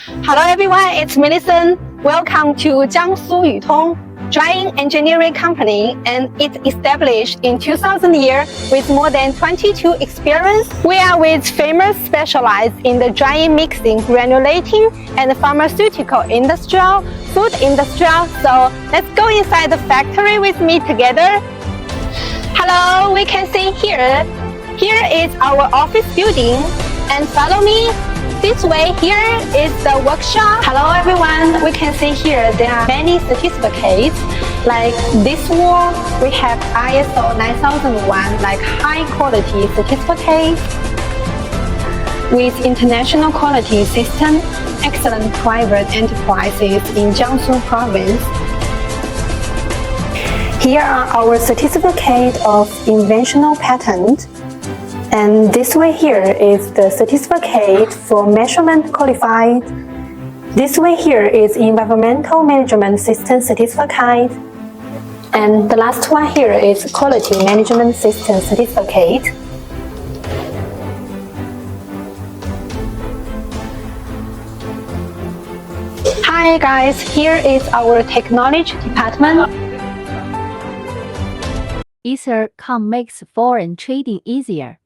Hello everyone, it's Millicent. Welcome to Jiangsu Yutong drying engineering company, and it's established in 2000 year with more than 22 experience. We are with famous specialized in the drying, mixing, granulating, and pharmaceutical industrial, food industrial. So let's go inside the factory with me together. Hello, we can see here. Here is our office building, and follow me. This way here is the workshop. Hello everyone, we can see here there are many certificates. Like this wall, we have ISO 9001, like high quality certificate with international quality system, excellent private enterprises in Jiangsu province. Here are our certificate of inventional patent. And this way here is the certificate for measurement qualified. This way here is environmental management system certificate. And the last one here is quality management system certificate. Hi guys, here is our technology department. Ether.com makes foreign trading easier.